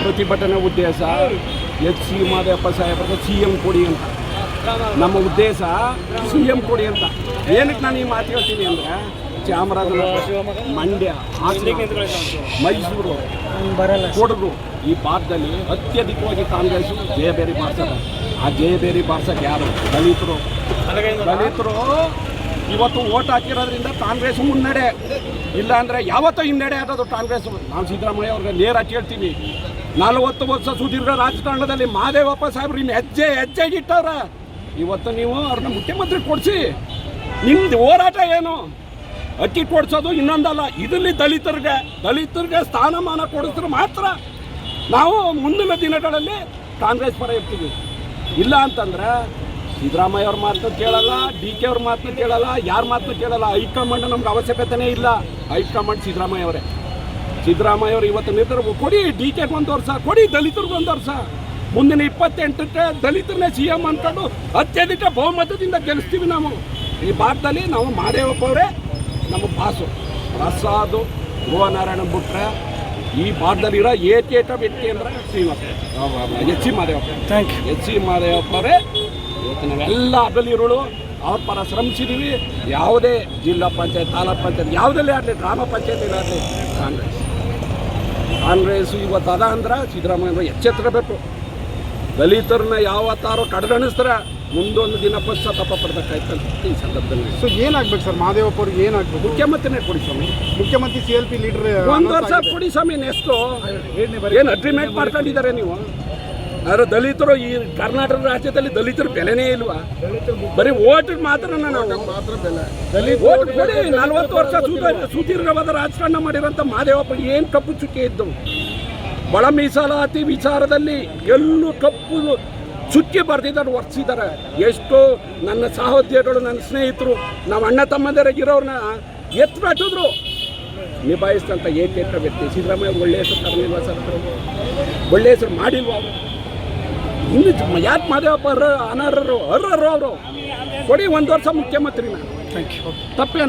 ಪ್ರತಿಭಟನೆ ಉದ್ದೇಶ H C Madevappa ಸಾಹೇಬ್ರಿಗೆ CM ಕೊಡಿ ಅಂತ. ನಮ್ಮ ಉದ್ದೇಶ CM ಕೊಡಿ ಅಂತ. ಏನಕ್ಕೆ ನಾನು ಈ ಮಾತು ಹೇಳ್ತೀನಿ ಅಂದರೆ, ಚಾಮರಾಜನಗರ, ಮಂಡ್ಯ, ಹಾಸನ, ಮೈಸೂರು, ಕೊಡಗು ಈ ಭಾಗದಲ್ಲಿ ಅತ್ಯಧಿಕವಾಗಿ ಕಾಂಗ್ರೆಸ್ ಜಯಬೇರಿ ಬಾರಿಸ್ತಾರೆ. ಆ ಜಯಬೇರಿ ಬಾರ್ಸಕ್ಕೆ ಯಾರು? ದಲಿತರು. ಇವತ್ತು ಓಟ್ ಹಾಕಿರೋದ್ರಿಂದ ಕಾಂಗ್ರೆಸ್ ಮುನ್ನಡೆ, ಇಲ್ಲಾಂದರೆ ಯಾವತ್ತೂ ಹಿನ್ನಡೆ ಆಗೋದು ಕಾಂಗ್ರೆಸ್. ನಾವು ಸಿದ್ದರಾಮಯ್ಯ ಅವ್ರಿಗೆ ನೇರಾಗಿ ಹೇಳ್ತೀವಿ, 40 ವರ್ಷ ಸುದೀರ್ಘ ರಾಜಕಾರಣದಲ್ಲಿ ಮಾದೇವಪ್ಪ ಸಾಹೇಬ್ರು ಇನ್ನು ಹೆಜ್ಜೆಗಿಟ್ಟವ್ರ. ಇವತ್ತು ನೀವು ಅವ್ರನ್ನ ಮುಖ್ಯಮಂತ್ರಿ ಕೊಡಿಸಿ. ನಿಮ್ದು ಹೋರಾಟ ಏನು? ಅಕ್ಕಿ ಕೊಡಿಸೋದು ಇನ್ನೊಂದಲ್ಲ. ಇದರಲ್ಲಿ ದಲಿತರಿಗೆ ಸ್ಥಾನಮಾನ ಕೊಡಿಸಿದ್ರೆ ಮಾತ್ರ ನಾವು ಮುಂದಿನ ದಿನಗಳಲ್ಲಿ ಕಾಂಗ್ರೆಸ್ ಪರ ಇರ್ತೀವಿ. ಇಲ್ಲ ಅಂತಂದ್ರೆ ಸಿದ್ದರಾಮಯ್ಯ ಅವ್ರ ಮಾತನ್ನು ಕೇಳಲ್ಲ, DK ಅವ್ರ ಮಾತನ್ನು ಕೇಳಲ್ಲ, ಯಾರ ಮಾತನ್ನು ಕೇಳಲ್ಲ. ಹೈಕಮಾಂಡ್ ನಮ್ಗೆ ಅವಶ್ಯಕತೆನೇ ಇಲ್ಲ. ಹೈಕಮಾಂಡ್ ಸಿದ್ದರಾಮಯ್ಯ ಅವರೇ. ಸಿದ್ದರಾಮಯ್ಯ ಅವರು ಇವತ್ತು ನಿರ್ಧಾರ ಕೊಡಿ, DKಗೆ 1 ವರ್ಷ ಕೊಡಿ, ದಲಿತರಿಗೆ 1 ವರ್ಷ. ಮುಂದಿನ 28ಕ್ಕೆ ದಲಿತರನ್ನೇ CM ಅಂದ್ಕೊಂಡು ಅತ್ಯಧಿಕ ಬಹುಮತದಿಂದ ಗೆಲ್ಲಿಸ್ತೀವಿ. ನಾವು ಈ ಭಾಗದಲ್ಲಿ ನಾವು ಮಾದೇವಪ್ಪ ಅವರೇ ನಮ್ಮ ಬಾಸು. ಪ್ರಸಾದ್, ಧ್ರುವನಾರಾಯಣ ಬಿಟ್ರೆ ಈ ಭಾಗದಲ್ಲಿರೋ ಏಕೈಕ ವ್ಯಕ್ತಿ ಅಂದರೆ ಎಚ್ ಸಿ ಮಾದೇವಪ್ಪ ಅವರೇ. ಇವತ್ತು ನಾವೆಲ್ಲ ಅಗಲಿರುಳು ಅವ್ರ ಪರ ಶ್ರಮಿಸಿದ್ದೀವಿ. ಯಾವುದೇ ಜಿಲ್ಲಾ ಪಂಚಾಯತ್, ತಾಲೂಕು ಪಂಚಾಯತ್ ಯಾವುದಲ್ಲೇ ಆಗಲಿ, ಗ್ರಾಮ ಪಂಚಾಯತಿಲಾಗಲಿ ಕಾಂಗ್ರೆಸ್ ಇವತ್ತು ಅದ ಅಂದ್ರೆ ಸಿದ್ದರಾಮಯ್ಯ ಎಚ್ಚೆತ್ತರಬೇಕು. ದಲಿತರನ್ನ ಯಾವತ್ತಾರೋ ಕಡೆಗಣಿಸ್ತಾರೆ, ಮುಂದೊಂದು ದಿನ ಪಶ್ಚಾತ್ತಾಪ ಪಡ್ಬೇಕಾಯ್ತಂತ ಈ ಸಂದರ್ಭದಲ್ಲಿ. ಸೊ ಏನಾಗ್ಬೇಕು ಸರ್ ಮಾದೇವಪ್ಪ ಅವ್ರಿಗೆ? ಏನಾಗ್ಬೇಕು? ಮುಖ್ಯಮಂತ್ರಿನೇ ಕೊಡಿ ಸ್ವಾಮಿ. ಮುಖ್ಯಮಂತ್ರಿ CLP ಲೀಡರ್ 1 ವರ್ಷ ಕೊಡಿ ಸ್ವಾಮಿ. ನೆಕ್ಸ್ಟು ಏನು ಅಗ್ರಿಮೆಂಟ್ ಮಾಡ್ಕೊಂಡಿದ್ದಾರೆ ನೀವು? ಆದರೆ ದಲಿತರು ಈ ಕರ್ನಾಟಕ ರಾಜ್ಯದಲ್ಲಿ ದಲಿತರ ಬೆಲೆನೇ ಇಲ್ವಾ? ಬರೀ ಓಟಿಗೆ ಮಾತ್ರ ಓಟ್ ಕೊಡಿ. 40 ವರ್ಷ ಸುದೀರ್ಘವಾದ ರಾಜಕಾರಣ ಮಾಡಿರೋಂಥ ಮಾದೇವಪ್ಪ ಏನು ಕಪ್ಪು ಚುಕ್ಕೆ ಇದ್ದವು? ಒಳ ಮೀಸಲಾತಿ ವಿಚಾರದಲ್ಲಿ ಎಲ್ಲೂ ಕಪ್ಪು ಚುಕ್ಕಿ ಬರ್ತಿದ್ದಾರೆ, ವರ್ತಿಸಿದ್ದಾರೆ. ಎಷ್ಟೋ ನನ್ನ ಸಹೋದ್ಯೋಗಿಗಳು, ನನ್ನ ಸ್ನೇಹಿತರು, ನಾವು ಅಣ್ಣ ತಮ್ಮಂದಿರಾಗಿರೋರನ್ನ ಎತ್ತುಬಿಟ್ಟಿದ್ರು. ನಿಭಾಯಿಸಿದಂಥ ಏಕೈಕ ವ್ಯಕ್ತಿ ಸಿದ್ದರಾಮಯ್ಯ. ಒಳ್ಳೆಯ ಹೆಸರು ತರಲಿಲ್ವ ಸರ್? ಒಳ್ಳೆಯ ಹೆಸರು ಮಾಡಿಲ್ವ ಅವರು? ಇನ್ನು ಯಾಕೆ ಮಾದೇವಪ್ಪ ಅನರ್ಹರು ಅವರು? ಕೊಡಿ 1 ವರ್ಷ ಮುಖ್ಯಮಂತ್ರಿನ. Thank you. ತಪ್ಪೇನು?